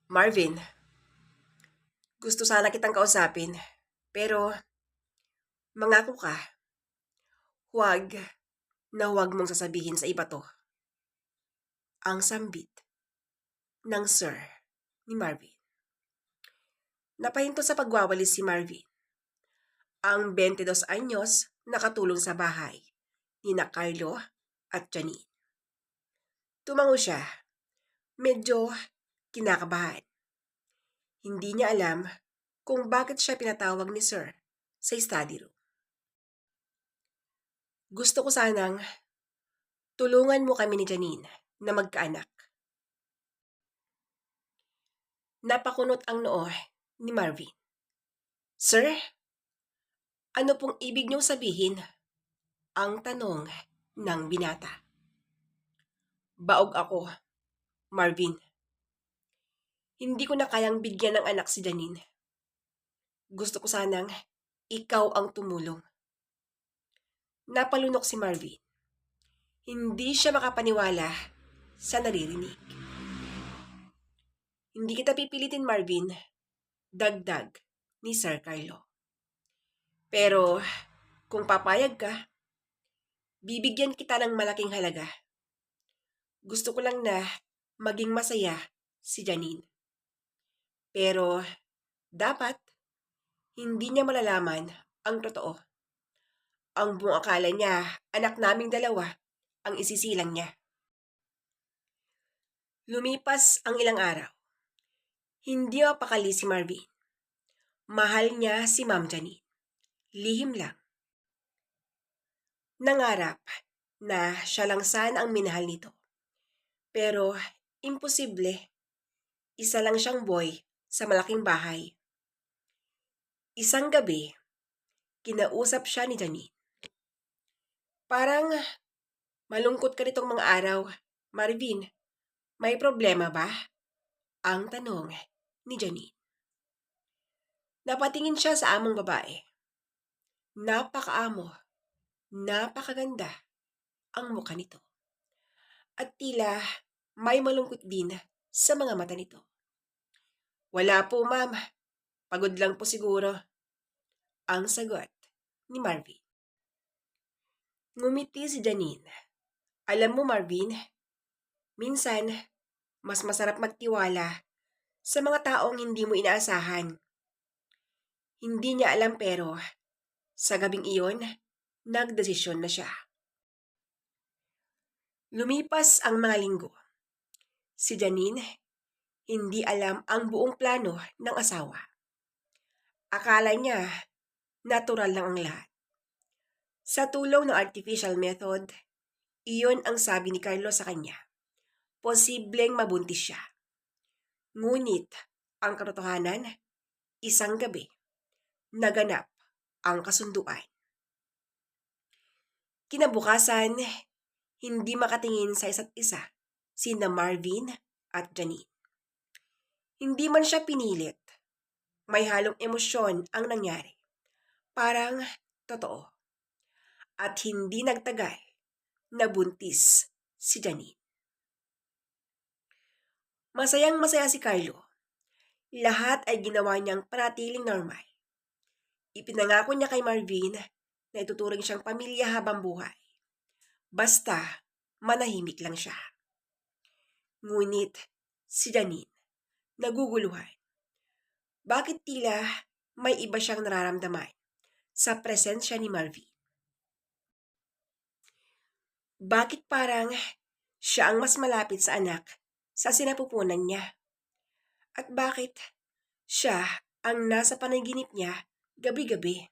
Marvin, gusto sana kitang kausapin, pero mangako ka, huwag na huwag mong sasabihin sa iba to, ang sambit ng Sir ni Marvin. Napahinto sa pagwawalis si Marvin, ang 22 anyos nakatulong sa bahay ni na Carlo at Janine. Tumango siya, medyo kinakabahan. Hindi niya alam kung bakit siya pinatawag ni Sir sa study room. Gusto ko sanang tulungan mo kami ni Janine na magkaanak. Napakunot ang noo ni Marvin. Sir, ano pong ibig niyong sabihin? Ang tanong ng binata. Baog ako, Marvin. Hindi ko na kayang bigyan ng anak si Janine. Gusto ko sanang ikaw ang tumulong. Napalunok si Marvin. Hindi siya makapaniwala sa naririnig. Hindi kita pipilitin, Marvin. Dagdag ni Sir Carlo. Pero kung papayag ka, bibigyan kita ng malaking halaga. Gusto ko lang na maging masaya si Janine. Pero dapat hindi niya malalaman ang totoo. Ang buong akala niya, anak naming dalawa ang isisilang niya. Lumipas ang ilang araw. Hindi mapakali si Marvin. Mahal niya si Ma'am Janine. Lihim lang. Nangarap na siya lang sana ang minahal nito. Pero imposible. Isa lang siyang boy sa malaking bahay. Isang gabi, kinausap siya ni Janine. Parang malungkot ka nitong mga araw, Marvin. May problema ba? Ang tanong ni Janine. Napatingin siya sa among babae. Napakaamo, napakaganda ang mukha nito. At tila may malungkot din sa mga mata nito. Wala po, ma'am. Pagod lang po siguro. Ang sagot ni Marvin. Ngumiti si Janine. Alam mo, Marvin, minsan mas masarap magtiwala sa mga taong hindi mo inaasahan. Hindi niya alam pero sa gabing iyon, nagdesisyon na siya. Lumipas ang mga linggo. Si Janine, hindi alam ang buong plano ng asawa. Akala niya, natural lang ang lahat. Sa tulong ng artificial method, iyon ang sabi ni Carlo sa kanya. Posibleng mabuntis siya. Ngunit, ang katotohanan, isang gabi, naganap ang kasunduan. Kinabukasan, hindi makatingin sa isa't isa sina Marvin at Janine. Hindi man siya pinilit. May halong emosyon ang nangyari. Parang totoo. At hindi nagtagal, nabuntis si Janine. Masayang masaya si Carlo. Lahat ay ginawa niyang panatiling normal. Ipinangako niya kay Marvin na ituturing siyang pamilya habang buhay. Basta, manahimik lang siya. Ngunit, si Janine, naguguluhan. Bakit tila may iba siyang nararamdaman sa presensya ni Marvin? Bakit parang siya ang mas malapit sa anak sa sinapupunan niya? At bakit siya ang nasa panaginip niya gabi-gabi?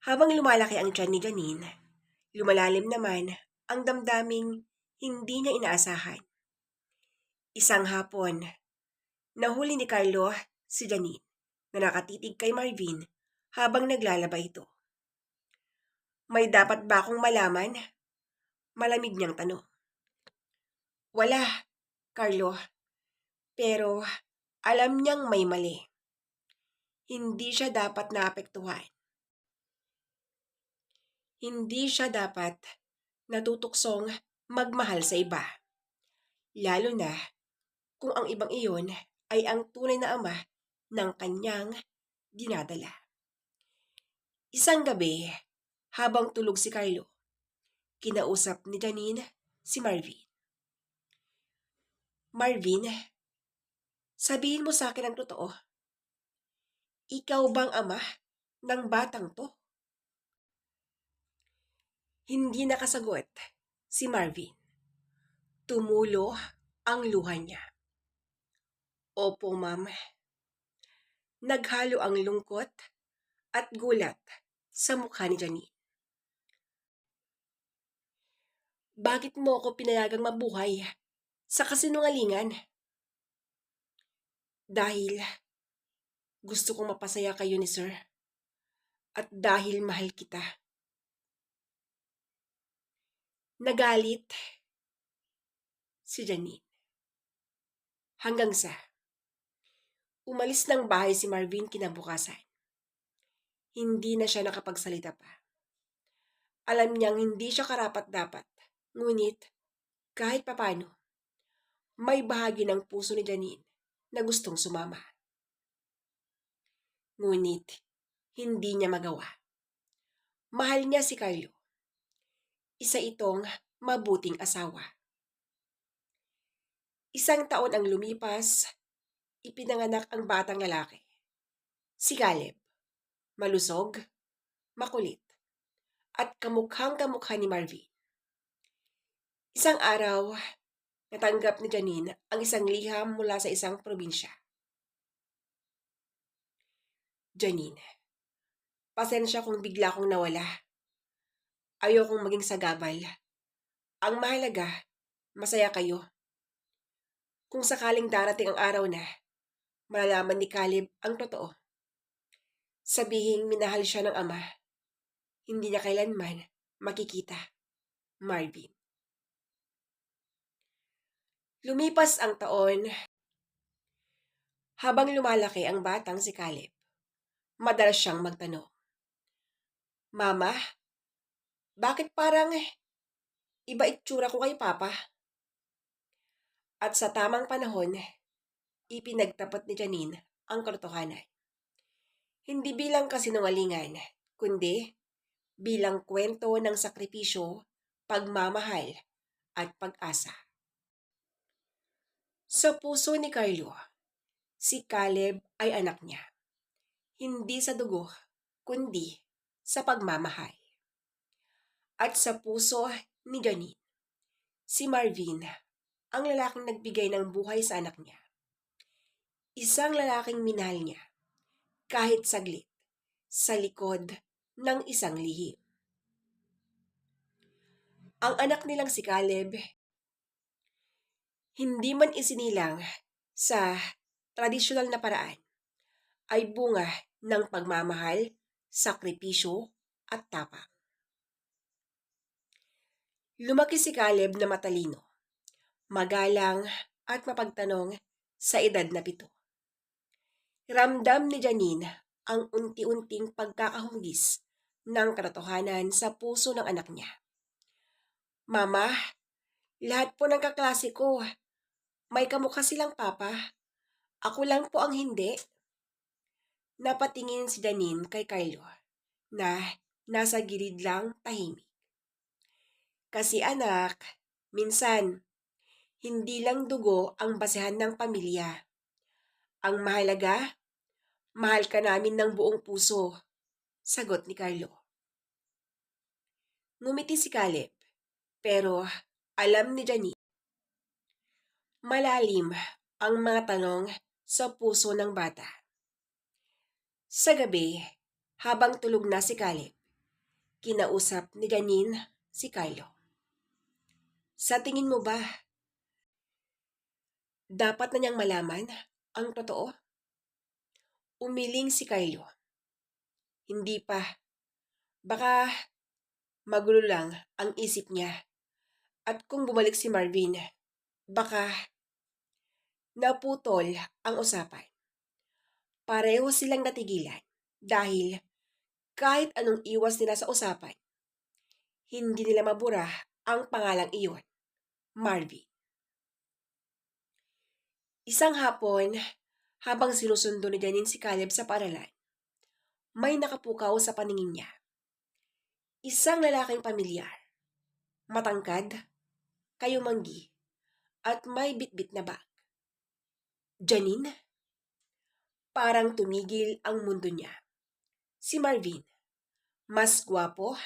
Habang lumalaki ang tiyan ni Janine, lumalalim naman ang damdaming hindi niya inaasahan. Isang hapon, nahuli ni Carlo si Janine na nakatitig kay Marvin habang naglalaba ito. May dapat ba akong malaman? Malamig niyang tanong. Wala, Carlo. Pero alam niyang may mali. Hindi siya dapat naapektuhan. Hindi siya dapat natutuksong magmahal sa iba. Lalo na kung ang ibang iyon ay ang tunay na ama ng kanyang dinadala. Isang gabi, habang tulog si Carlo, kinausap ni Janine si Marvin. Marvin, sabihin mo sa akin ang totoo. Ikaw bang ama ng batang to? Hindi nakasagot si Marvin. Tumulo ang luha niya. Opo, ma'am. Naghalo ang lungkot at gulat sa mukha ni Janine. Bakit mo ako pinayagang mabuhay sa kasinungalingan? Dahil gusto kong mapasaya kayo ni Sir. At dahil mahal kita. Nagalit si Janine. Hanggang sa umalis ng bahay si Marvin kinabukasan. Hindi na siya nakapagsalita pa. Alam niyang hindi siya karapat-dapat. Ngunit kahit papano, may bahagi ng puso ni Janine na gustong sumama. Ngunit hindi niya magawa. Mahal niya si Carlo. Isa itong mabuting asawa. Isang taon ang lumipas, ipinanganak ang batang lalaki. Si Caleb, malusog, makulit, at kamukhang-kamukha ni Marvin. Isang araw, natanggap ni Janine ang isang liham mula sa isang probinsya. Janine, pasensya kung bigla kong nawala. Ayokong maging sagabal. Ang mahalaga, masaya kayo. Kung sakaling darating ang araw na malalaman ni Caleb ang totoo, sabihing minahal siya ng ama, hindi niya kailanman makikita. Marvin. Lumipas ang taon. Habang lumalaki ang batang si Caleb, madalas siyang magtanong, Mama, bakit parang iba itsura ko kay Papa? At sa tamang panahon, ipinagtapat ni Janine ang katotohanan. Hindi bilang kasinungalingan, kundi bilang kwento ng sakripisyo, pagmamahal, at pag-asa. Sa puso ni Carlo, si Caleb ay anak niya. Hindi sa dugo, kundi sa pagmamahal. At sa puso ni Janine, si Marvin, ang lalaking nagbigay ng buhay sa anak niya. Isang lalaking minahal niya, kahit saglit, sa likod ng isang lihim. Ang anak nilang si Caleb, hindi man isinilang sa tradisyonal na paraan, ay bunga ng pagmamahal, sakripisyo, at tapang. Lumaki si Caleb na matalino, magalang at mapagtanong sa edad na 7. Ramdam ni Janine ang unti-unting pagkakahugis ng katotohanan sa puso ng anak niya. Mama, lahat po ng kaklase ko, may kamukha silang papa. Ako lang po ang hindi. Napatingin si Janine kay Carlo na nasa gilid lang tahimik. Kasi anak, minsan, hindi lang dugo ang basehan ng pamilya. Ang mahalaga, mahal ka namin ng buong puso, sagot ni Carlo. Ngumiti si Caleb, pero alam ni Janine, malalim ang mga tanong sa puso ng bata. Sa gabi, habang tulog na si Caleb, kinausap ni Janine si Carlo. Sa tingin mo ba, dapat na niyang malaman ang totoo? Umiling si Carlo. Hindi pa. Baka magulo lang ang isip niya. At kung bumalik si Marvin, baka naputol ang usapan. Pareho silang natigilan dahil kahit anong iwas nila sa usapan, hindi nila mabura ang pangalang iyon, Marvin. Isang hapon, habang sinusundo ni Janine si Caleb sa paaralan, may nakapukaw sa paningin niya. Isang lalaking pamilyar, matangkad, kayumanggi, at may bitbit na bag. Janine, parang tumigil ang mundo niya. Si Marvin, mas gwapo,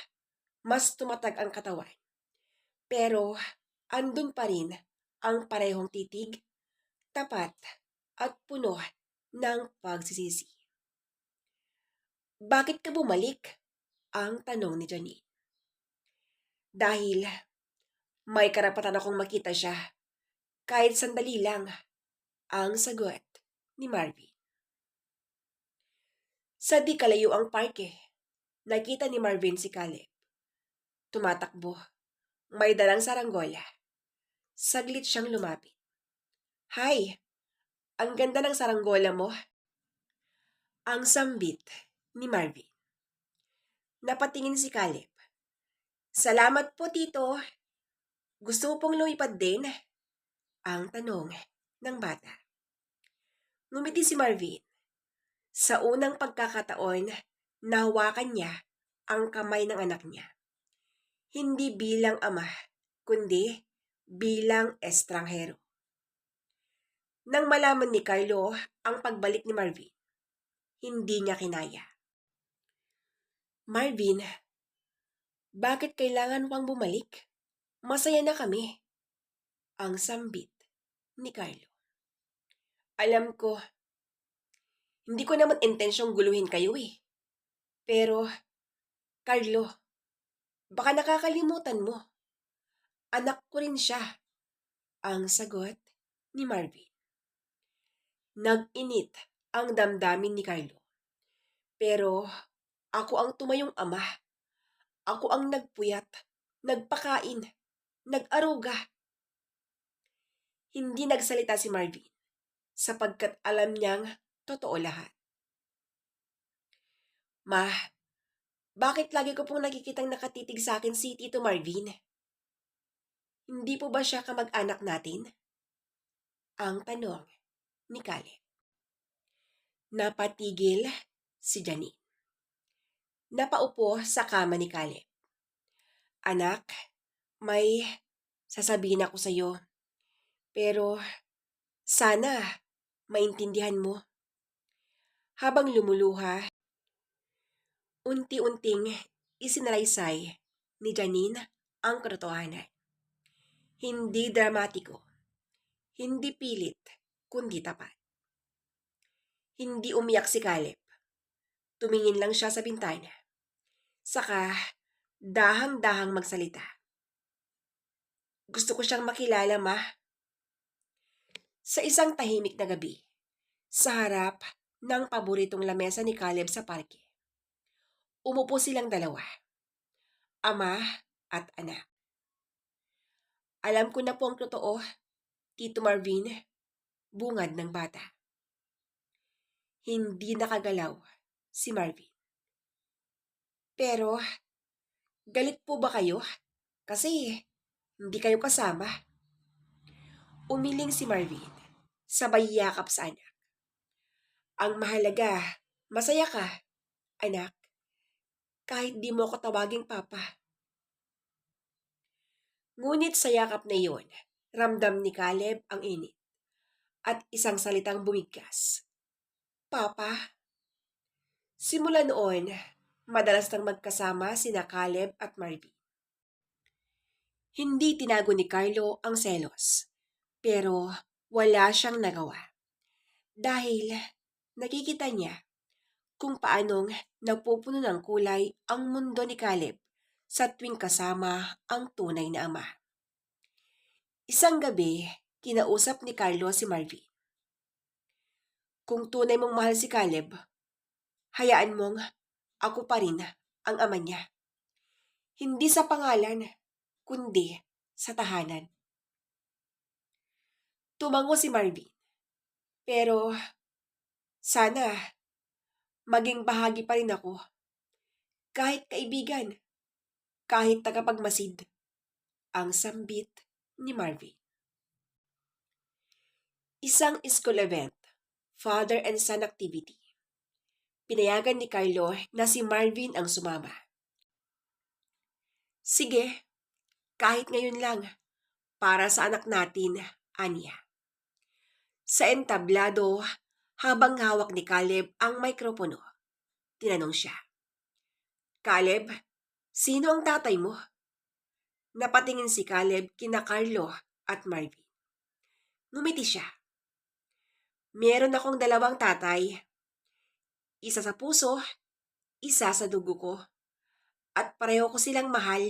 mas tumatag ang katawan. Pero andun pa rin ang parehong titig, tapat, at puno ng pagsisisi. Bakit ka bumalik? Ang tanong ni Janine. Dahil may karapatan akong makita siya, kahit sandali lang, ang sagot ni Marvin. Sa di kalayo ang parke, nakita ni Marvin si Caleb. Tumatakbo, may dalang saranggola. Saglit siyang lumapit. Hay, ang ganda ng saranggola mo. Ang sambit ni Marvin. Napatingin si Caleb. Salamat po, tito. Gusto mo pong lumipad din? Ang tanong ng bata. Ngumiti si Marvin. Sa unang pagkakataon, nahawakan niya ang kamay ng anak niya. Hindi bilang ama, kundi bilang estranghero. Nang malaman ni Carlo ang pagbalik ni Marvin, hindi niya kinaya. Marvin, bakit kailangan pang bumalik? Masaya na kami. Ang sambit ni Carlo. Alam ko, hindi ko naman intensyong guluhin kayo eh. Pero, Carlo, baka nakakalimutan mo. Anak ko rin siya. Ang sagot ni Marvin. Nag-init ang damdamin ni Carlo. Pero, ako ang tumayong ama. Ako ang nagpuyat, nagpakain, nag-aruga. Hindi nagsalita si Marvin sapagkat alam niyang totoo lahat. Ma, bakit lagi ko pong nakikitang nakatitig sa akin si Tito Marvin? Hindi po ba siya kamag-anak natin? Ang tanong ni Caleb. Napatigil si Janine. Napaupo sa kama ni Caleb. Anak, may sasabihin ako sa iyo. Pero sana maintindihan mo. Habang lumuluha, unti-unting isinalaysay ni Janine ang katotohanan. Hindi dramatiko, hindi pilit, kundi tapat. Hindi umiyak si Caleb. Tumingin lang siya sa bintana. Saka, dahang-dahang magsalita. Gusto ko siyang makilala, ma. Sa isang tahimik na gabi, sa harap ng paboritong lamesa ni Caleb sa parke, umupo silang dalawa, ama at anak. Alam ko na po ang totoo, Tito Marvin, bungad ng bata. Hindi nakagalaw si Marvin. Pero, galit po ba kayo? Kasi, hindi kayo kasama. Umiling si Marvin, sabay yakap sa anak. Ang mahalaga, masaya ka, anak. Kahit di mo ako tawaging papa. Ngunit sa yakap na iyon, ramdam ni Caleb ang init. At isang salitang bumigkas. Papa? Simula noon, madalas nang magkasama sina Caleb at Marvin. Hindi tinago ni Carlo ang selos, pero wala siyang nagawa. Dahil nakikita niya kung paanong napupuno ng kulay ang mundo ni Caleb sa tuwing kasama ang tunay na ama. Isang gabi, kinausap ni Carlo si Marvin. Kung tunay mong mahal si Caleb, hayaan mong ako pa rin ang ama niya. Hindi sa pangalan, kundi sa tahanan. Tumango si Marvin. Pero sana maging bahagi pa rin ako. Kahit kaibigan, kahit tagapagmasid. Ang sambit ni Marvin. Isang school event, father and son activity. Pinayagan ni Carlo na si Marvin ang sumama. Sige, kahit ngayon lang, para sa anak natin, Anya. Sa entablado, habang hawak ni Caleb ang mikropono, tinanong siya, Caleb, sino ang tatay mo? Napatingin si Caleb kina Carlo at Marvin. Ngumiti siya. Meron akong dalawang tatay. Isa sa puso, isa sa dugo ko. At pareho ko silang mahal.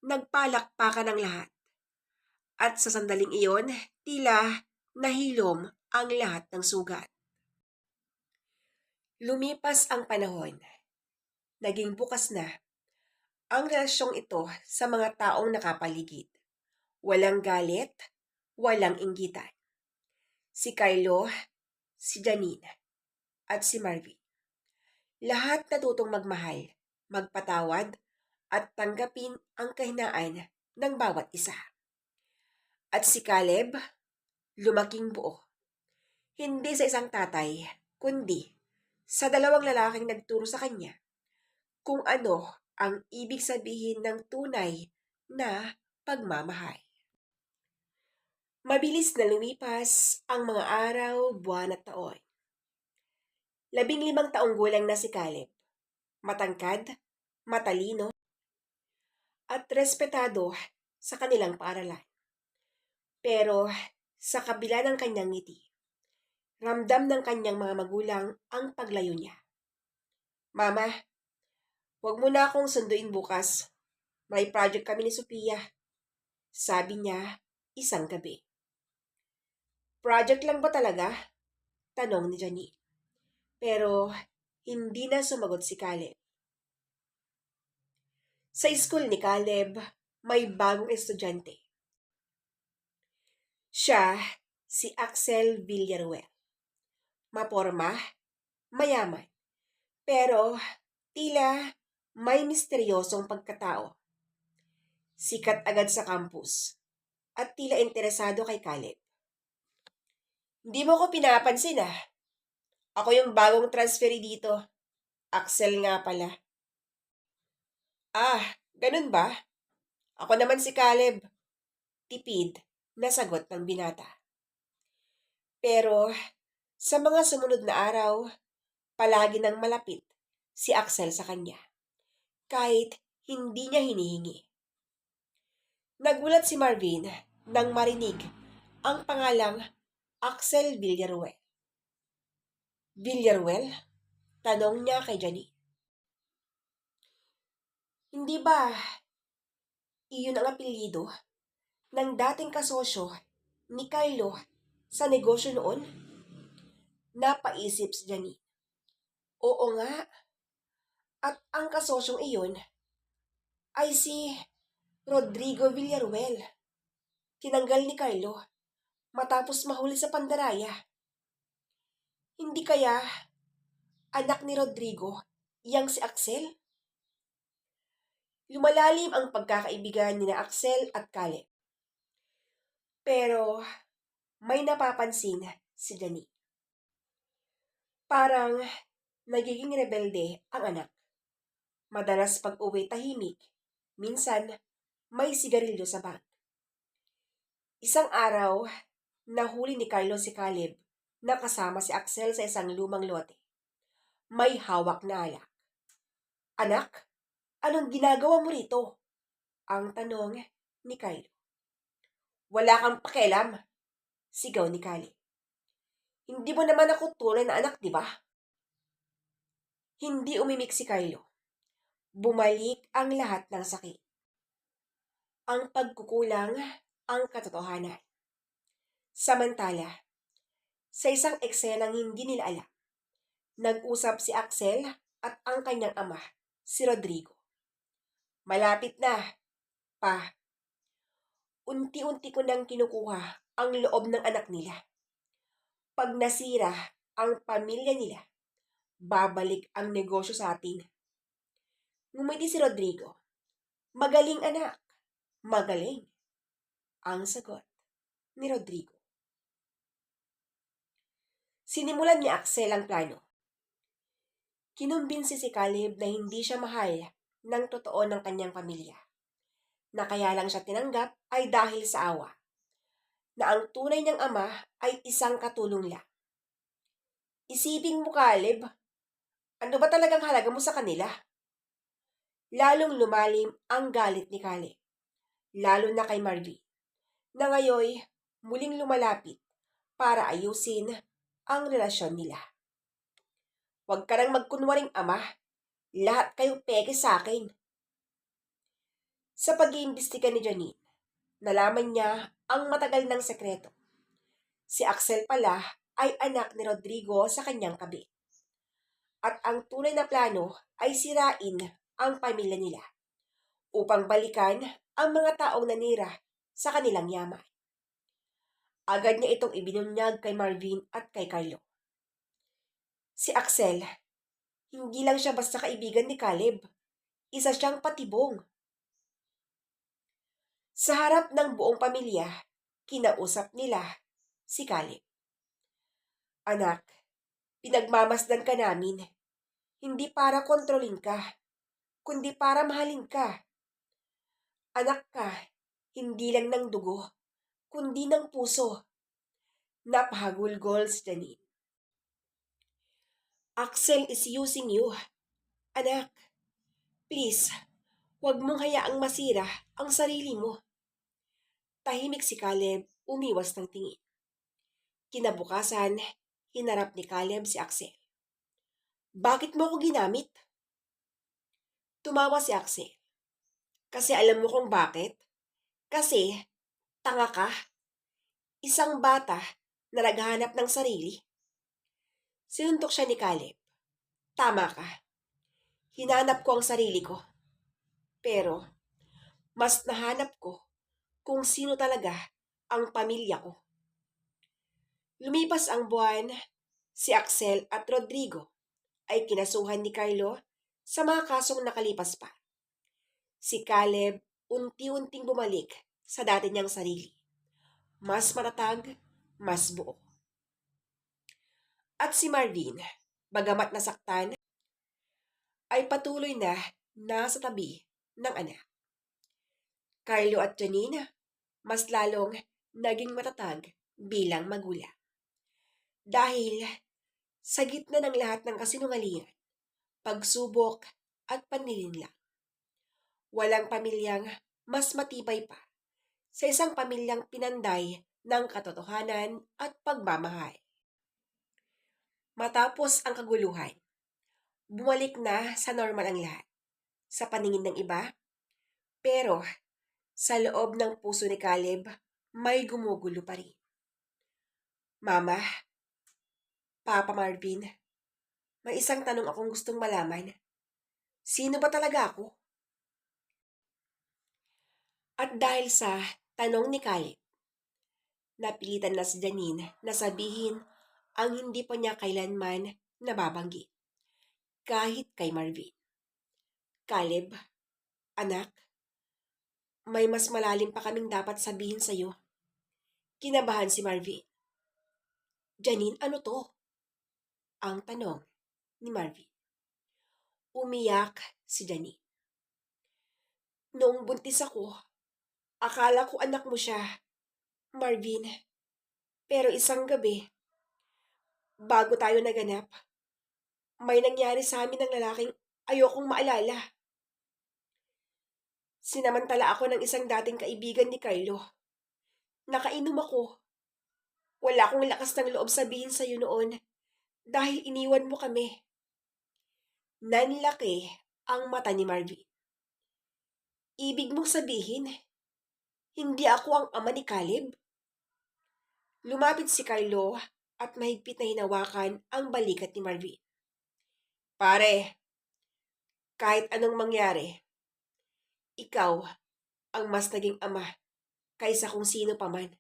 Nagpalakpakan ang lahat. At sa sandaling iyon, tila nahilom ang lahat ng sugat. Lumipas ang panahon. Naging bukas na ang relasyong ito sa mga taong nakapaligid. Walang galit, walang inggitan. Si Kylo, si Janine, at si Marvin. Lahat natutong magmahal, magpatawad, at tanggapin ang kahinaan ng bawat isa. At si Caleb, lumaking buo. Hindi sa isang tatay, kundi sa dalawang lalaking nagturo sa kanya kung ano ang ibig sabihin ng tunay na pagmamahal. Mabilis na lumipas ang mga araw, buwan at taon. 15 taong gulang na si Caleb. Matangkad, matalino, at respetado sa kanilang paaralan. Pero sa kabila ng kanyang ngiti, ramdam ng kanyang mga magulang ang paglayo niya. Mama, huwag mo na akong sunduin bukas. May project kami ni Sophia. Sabi niya isang gabi. Project lang ba talaga? Tanong ni Jenny. Pero hindi na sumagot si Caleb. Sa school ni Caleb, may bagong estudyante. Siya si Axel Villaruel. Maporma, mayaman, pero tila may misteryosong pagkatao. Sikat agad sa campus at tila interesado kay Caleb. Hindi mo ko pinapansin ah. Ako yung bagong transferi dito. Axel nga pala. Ah, ganun ba? Ako naman si Caleb. Tipid na sagot ng binata. Pero sa mga sumunod na araw, palagi nang malapit si Axel sa kanya. Kahit hindi niya hinihingi. Nagulat si Marvin nang marinig ang pangalang Axel Villaruel. Villaruel? Tanong niya kay Jenny. Hindi ba iyon ang apelyido ng dating kasosyo ni Kylo sa negosyo noon? Napaisip si Jenny. Oo nga. At ang kasosyong iyon ay si Rodrigo Villaruel. Tinanggal ni Kylo matapos mahuli sa pandaraya. Hindi kaya anak ni Rodrigo yang si Axel? Lumalalim ang pagkakaibigan ni na Axel at Caleb. Pero may napapansin si Jenny. Parang nagiging rebelde ang anak. Madalas pag-uwi tahimik, minsan may sigarilyo sa bag. Isang araw, nahuli ni Carlo si Caleb na kasama si Axel sa isang lumang lote. May hawak na alak. Anak, anong ginagawa mo rito? Ang tanong ni Carlo. Wala kang pakialam, sigaw ni Caleb. Hindi mo naman ako tunay na anak, di ba? Hindi umimik si Carlo. Bumalik ang lahat ng sakit. Ang pagkukulang, ang katotohanan. Samantala, sa isang eksenang hindi nila alam, nag-usap si Axel at ang kanyang ama, si Rodrigo. Malapit na, pa. Unti-unti ko nang kinukuha ang loob ng anak nila. Pag nasira ang pamilya nila, babalik ang negosyo sa atin. Ngumiti si Rodrigo. Magaling anak. 'Magaling', ang sagot ni Rodrigo. Sinimulan ni Axel ang plano. Kinumbinsi si Caleb na hindi siya mahal ng totoo ng kanyang pamilya, na kaya lang siya tinanggap ay dahil sa awa, na ang tunay niyang ama ay isang katulong lang. Isipin mo, Caleb, ano ba talagang halaga mo sa kanila? Lalong lumalim ang galit ni Caleb, lalo na kay Marvin, na ngayoy muling lumalapit para ayusin ang relasyon nila. Huwag ka nang magkunwaring ama, lahat kayo peke sa akin. Sa pag-iimbestiga ni Janine, nalaman niya ang matagal ng sekreto. Si Axel pala ay anak ni Rodrigo sa kanyang kabit. At ang tunay na plano ay sirain ang pamilya nila upang balikan ang mga taong nanira sa kanilang yaman. Agad niya itong ibinunyag kay Marvin at kay Carlo. Si Axel, hindi lang siya basta kaibigan ni Caleb. Isa siyang patibong. Sa harap ng buong pamilya, kinausap nila si Caleb. Anak, pinagmamasdan ka namin. Hindi para kontrolin ka, kundi para mahalin ka. Anak ka, hindi lang ng dugo, kundi ng puso. Napahagulgol si Janine. Axel is using you. Anak, please, huwag mong hayaang masira ang sarili mo. Tahimik si Caleb, umiwas ng tingin. Kinabukasan, hinarap ni Caleb si Axel. Bakit mo ako ginamit? Tumawa si Axel. Kasi alam mo kung bakit? Kasi, tanga ka. Isang bata na naghahanap ng sarili. Sinuntok siya ni Caleb. Tama ka. Hinanap ko ang sarili ko. Pero, mas nahanap ko kung sino talaga ang pamilya ko. Lumipas ang buwan, si Axel at Rodrigo ay kinasuhan ni Carlo sa mga kasong nakalipas pa. Si Caleb unti-unting bumalik sa dati niyang sarili. Mas matatag, mas buo. At si Marvin, bagamat nasaktan, ay patuloy na nasa tabi ng anak. Carlo at Janine, mas lalong naging matatag bilang magulang. Dahil sa gitna ng lahat ng kasinungalingan, pagsubok at panlilinlang, walang pamilyang mas matibay pa sa isang pamilyang pinanday ng katotohanan at pagmamahal. Matapos ang kaguluhan, bumalik na sa normal ang lahat. Sa paningin ng iba, pero sa loob ng puso ni Caleb, may gumugulo pa rin. Mama, Papa Marvin, may isang tanong akong gustong malaman. Sino ba talaga ako? At dahil sa tanong ni Caleb, napilitan na si Janine na sabihin ang hindi pa niya kailanman nababanggit. Kahit kay Marvin. Caleb, anak, may mas malalim pa kaming dapat sabihin sa iyo. Kinabahan si Marvin. Janine, ano to? Ang tanong ni Marvin. Umiyak si Janine. Noong buntis ako, akala ko anak mo siya, Marvin. Pero isang gabi, bago tayo naganap, may nangyari sa amin ng lalaking ayokong maalala. Sinamantala ako ng isang dating kaibigan ni Carlo. Nakainom ako. Wala akong lakas ng loob sabihin sa iyo noon dahil iniwan mo kami. Nanlaki ang mata ni Marvin. Ibig mong sabihin, hindi ako ang ama ni Caleb? Lumapit si Carlo at mahigpit na hinawakan ang balikat ni Marvin. Pare, kahit anong mangyari, ikaw ang mas naging ama kaysa kung sino pa man.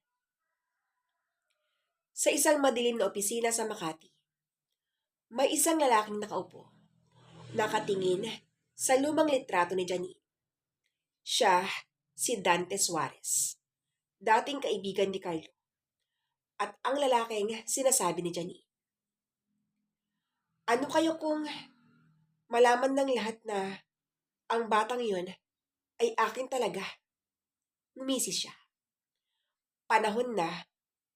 Sa isang madilim na opisina sa Makati, may isang lalaking nakaupo, nakatingin sa lumang litrato ni Janine. Siya si Dante Suarez, dating kaibigan ni Carlo, at ang lalaking sinasabi ni Janine. Ano kayo kung malaman ng lahat na ang batang yun ay akin talaga? Ngumisi siya. Panahon na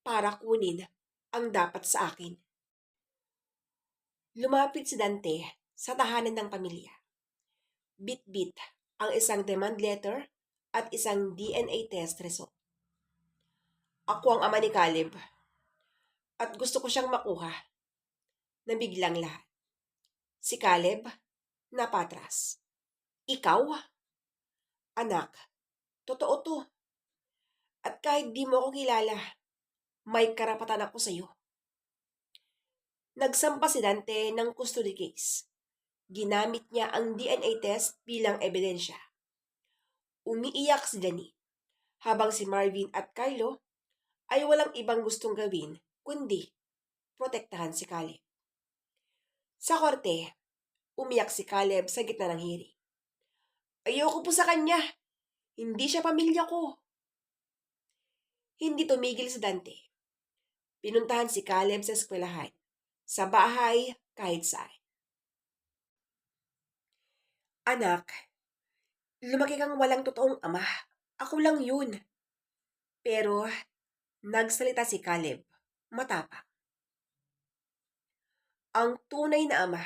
para kunin ang dapat sa akin. Lumapit si Dante sa tahanan ng pamilya. Bit-bit ang isang demand letter at isang DNA test result. Ako ang ama ni Caleb at gusto ko siyang makuha. Nabiglang lahat. Si Caleb, napatras. Ikaw? Anak, totoo to. At kahit di mo ako kilala, may karapatan ako sa'yo. Nagsampa si Dante ng custody case. Ginamit niya ang DNA test bilang ebidensya. Umiiyak si Janine, habang si Marvin at Carlo ay walang ibang gustong gawin kundi protektahan si Caleb. Sa korte, umiyak si Caleb sa gitna ng hearing. Ayoko po sa kanya. Hindi siya pamilya ko. Hindi tumigil si Dante. Pinuntahan si Caleb sa eskwelahan, sa bahay, kahit saan. Anak, lumaki kang walang totoong ama. Ako lang yun. Pero, nagsalita si Caleb, matapang. Ang tunay na ama,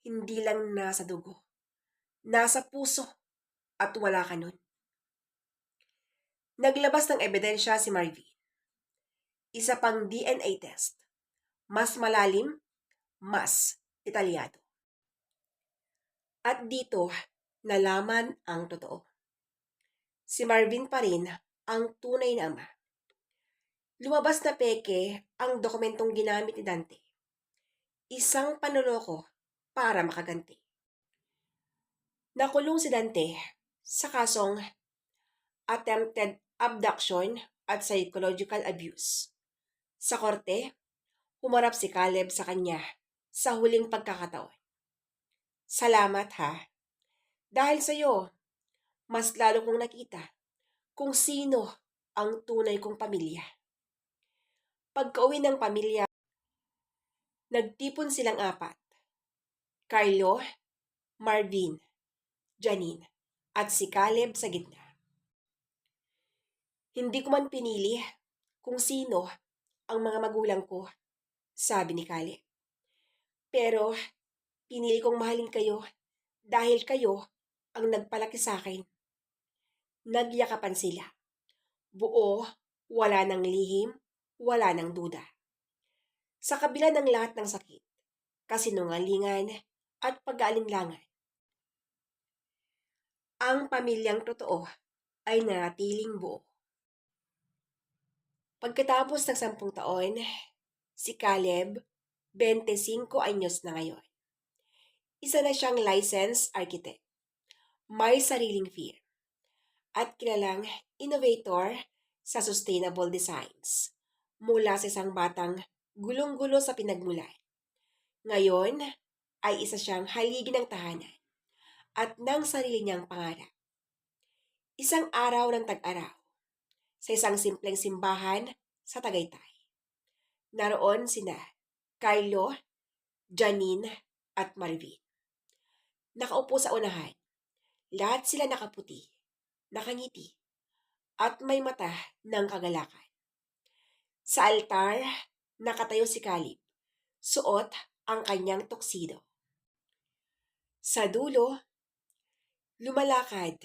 hindi lang nasa dugo, nasa puso, at wala ka nun. Naglabas ng ebidensya si Marvin. Isa pang DNA test. Mas malalim, mas detalyado. At dito, nalaman ang totoo. Si Marvin pa rin ang tunay na ama. Lumabas na peke ang dokumentong ginamit ni Dante. Isang panloloko para makaganti. Nakulong si Dante sa kasong attempted abduction at psychological abuse. Sa korte, humarap si Caleb sa kanya sa huling pagkakataon. Salamat ha. Dahil sa iyo, mas lalo kong nakita kung sino ang tunay kong pamilya. Pagka-uwi ng pamilya, nagtipon silang apat. Carlo, Marvin, Janine, at si Caleb sa gitna. Hindi ko man pinili kung sino ang mga magulang ko, sabi ni Caleb. Pero pinili kong mahalin kayo dahil kayo ang nagpalaki sa akin. Nagyakapan sila. Buo, wala ng lihim, wala ng duda. Sa kabila ng lahat ng sakit, kasinungalingan, at pag-aalinlangan, ang pamilyang totoo ay nanatiling buo. Pagkatapos ng 10 taon, si Caleb, 25 anyos na ngayon. Isa na siyang licensed architect. May sariling firm. At kilalang innovator sa sustainable designs. Mula sa isang batang gulong-gulo sa pinagmulan. Ngayon ay isa siyang haligi ng tahanan at ng sarili niyang pangarap. Isang araw ng tag-araw, sa isang simpleng simbahan sa Tagaytay. Naroon sina Carlo, Janine, at Marvin. Nakaupo sa unahan. Lahat sila nakaputi, nakangiti, at may mata ng kagalakan. Sa altar, nakatayo si Caleb. Suot ang kanyang tuxedo. Sa dulo, lumalakad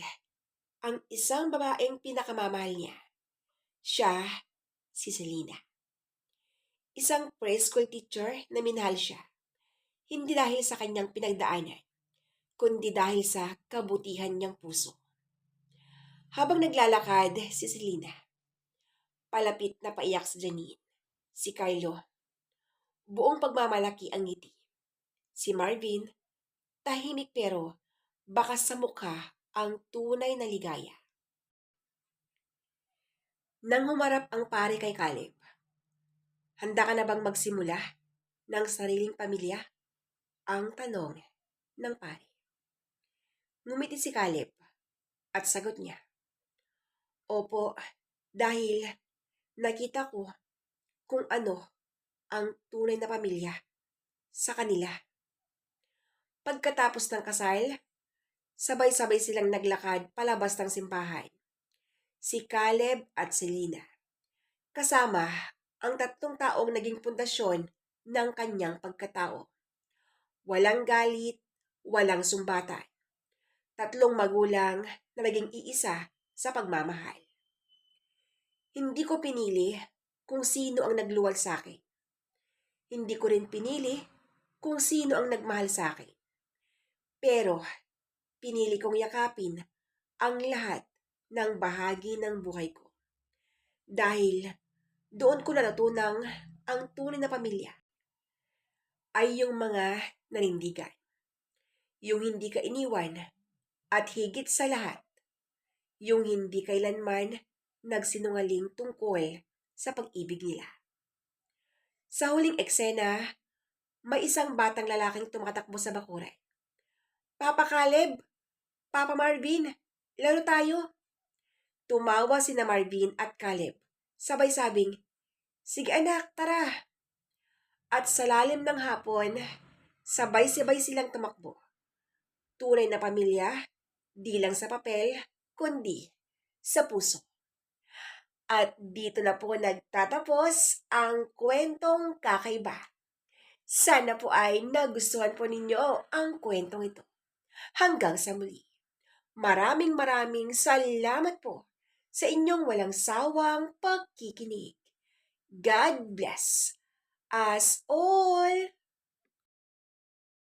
ang isang babaeng pinakamamahal niya. Siya, si Selena. Isang preschool teacher na minahal siya. Hindi dahil sa kanyang pinagdaanan, kundi dahil sa kabutihan niyang puso. Habang naglalakad si Selena, palapit na paiyak si Janine, si Carlo. Buong pagmamalaki ang ngiti. Si Marvin, tahimik pero bakas sa mukha ang tunay na ligaya. Nang humarap ang pare kay Caleb, handa ka na bang magsimula ng sariling pamilya? Ang tanong ng pare. Ngumiti si Caleb at sagot niya, Opo, dahil nakita ko kung ano ang tunay na pamilya sa kanila. Pagkatapos ng kasal, sabay-sabay silang naglakad palabas ng simbahan. Si Caleb at si Lina. Kasama ang 3 taong naging pundasyon ng kanyang pagkatao. Walang galit, walang sumbatan. 3 magulang na naging iisa sa pagmamahal. Hindi ko pinili kung sino ang nagluwal sa akin. Hindi ko rin pinili kung sino ang nagmahal sa akin. Pero pinili kong yakapin ang lahat ng bahagi ng buhay ko. Dahil doon ko natutunang ang tunay na pamilya ay yung mga nanindigan. Yung hindi ka iniwan at higit sa lahat, yung hindi kailanman nagsinungaling tungkol sa pag-ibig nila. Sa huling eksena, may isang batang lalaking tumatakbo sa bakuran. Papa Caleb, Papa Marvin, laro tayo. Tumawa sina Marvin at Caleb. Sabay sabing, sige anak, tara. At sa lalim ng hapon, sabay-sabay silang tumakbo. Tunay na pamilya, di lang sa papel, kundi sa puso. At dito na po nagtatapos ang kwentong kakaiba. Sana po ay nagustuhan po ninyo ang kwentong ito. Hanggang sa muli. Maraming salamat po sa inyong walang sawang pagkikinig. God bless us all!